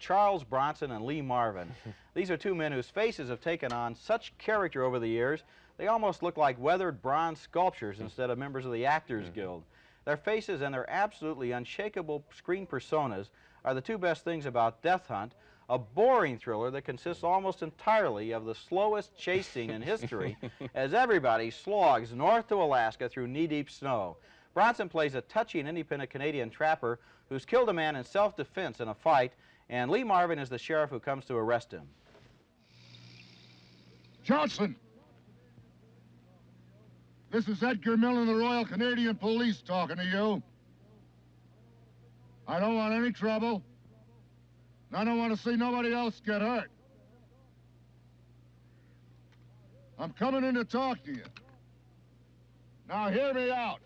Charles Bronson and Lee Marvin. These are two men whose faces have taken on such character over the years, they almost look like weathered bronze sculptures instead of members of the Actors Guild. Their faces and their absolutely unshakable screen personas are the two best things about Death Hunt, a boring thriller that consists almost entirely of the slowest chase scene in history as everybody slogs north to Alaska through knee-deep snow. Bronson plays a touchy and independent Canadian trapper who's killed a man in self-defense in a fight, and Lee Marvin is the sheriff who comes to arrest him. Johnson! This is Edgar Millen, the Royal Canadian Police, talking to you. I don't want any trouble. And I don't want to see nobody else get hurt. I'm coming in to talk to you. Now hear me out.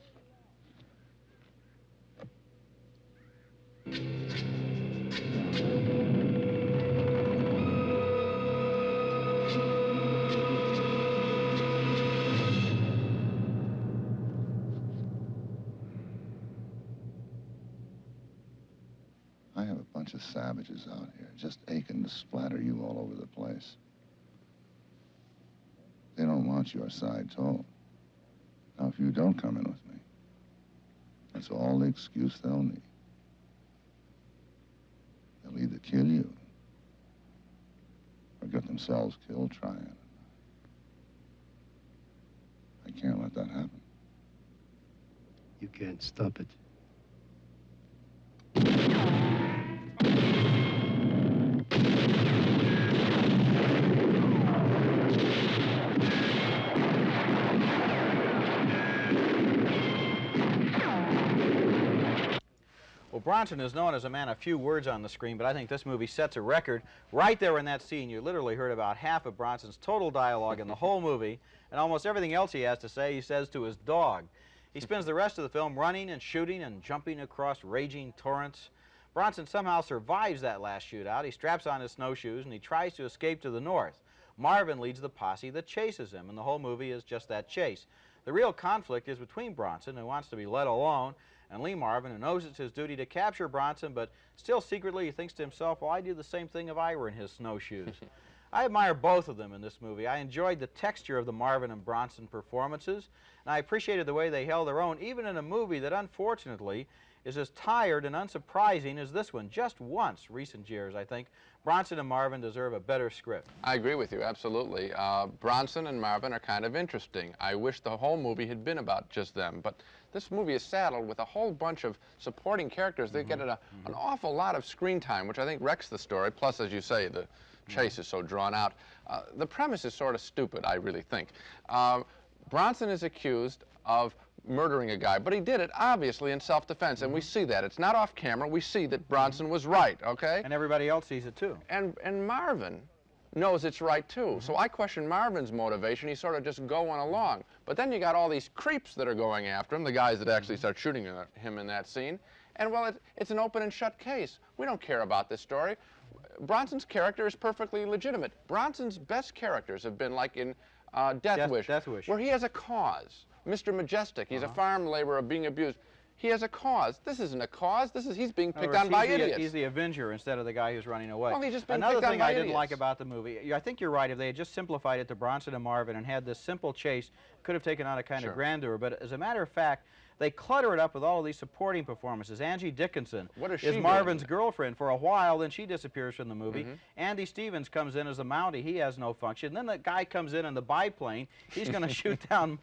I have a bunch of savages out here, just aching to splatter you all over the place. They don't want your side told. Now, if you don't come in with me, that's all the excuse they'll need. They'll either kill you or get themselves killed trying. I can't let that happen. You can't stop it. Well, Bronson is known as a man of few words on the screen, but I think this movie sets a record. Right there in that scene, you literally heard about half of Bronson's total dialogue in the whole movie, and almost everything else he has to say, he says to his dog. He spends the rest of the film running and shooting and jumping across raging torrents. Bronson somehow survives that last shootout. He straps on his snowshoes and he tries to escape to the north. Marvin leads the posse that chases him, and the whole movie is just that chase. The real conflict is between Bronson, who wants to be let alone, and Lee Marvin, who knows it's his duty to capture Bronson, but still secretly he thinks to himself, well, I'd do the same thing if I were in his snowshoes. I admire both of them in this movie. I enjoyed the texture of the Marvin and Bronson performances, and I appreciated the way they held their own, even in a movie that, unfortunately, is as tired and unsurprising as this one. Just once, recent years, I think, Bronson and Marvin deserve a better script. I agree with you, absolutely. Bronson and Marvin are kind of interesting. I wish the whole movie had been about just them, but this movie is saddled with a whole bunch of supporting characters. They get an awful lot of screen time, which I think wrecks the story. Plus, as you say, the chase is so drawn out. The premise is sort of stupid, I really think. Bronson is accused of murdering a guy, but he did it obviously in self-defense, and we see that. It's not off camera. We see that Bronson was right, okay? And everybody else sees it too. And Marvin knows it's right too. So I question Marvin's motivation. He's sort of just going along. But then you got all these creeps that are going after him, the guys that actually start shooting him in that scene. And well, it's an open and shut case. We don't care about this story. Bronson's character is perfectly legitimate. Bronson's best characters have been like in Death Wish, where he has a cause. Mr. Majestic, he's a farm laborer being abused. He has a cause. This isn't a cause. He's being picked on by idiots. He's the avenger instead of the guy who's running away. Well, he's just being Another picked on thing by I didn't idiots. like about the movie, I think you're right, if they had just simplified it to Bronson and Marvin and had this simple chase, could have taken on a kind of grandeur. But as a matter of fact, they clutter it up with all of these supporting performances. Angie Dickinson is Marvin's girlfriend for a while, then she disappears from the movie. Andy Stevens comes in as a Mountie. He has no function. Then the guy comes in the biplane. He's going to shoot down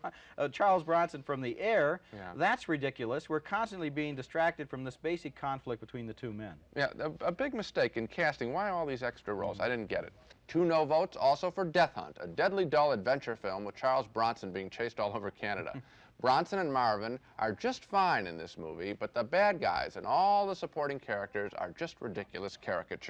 Charles Bronson from the air. That's ridiculous. We're constantly being distracted from this basic conflict between the two men. Yeah, a big mistake in casting. Why all these extra roles? I didn't get it. 2 no votes also for Death Hunt, a deadly dull adventure film with Charles Bronson being chased all over Canada. Bronson and Marvin are just fine in this movie, but the bad guys and all the supporting characters are just ridiculous caricatures.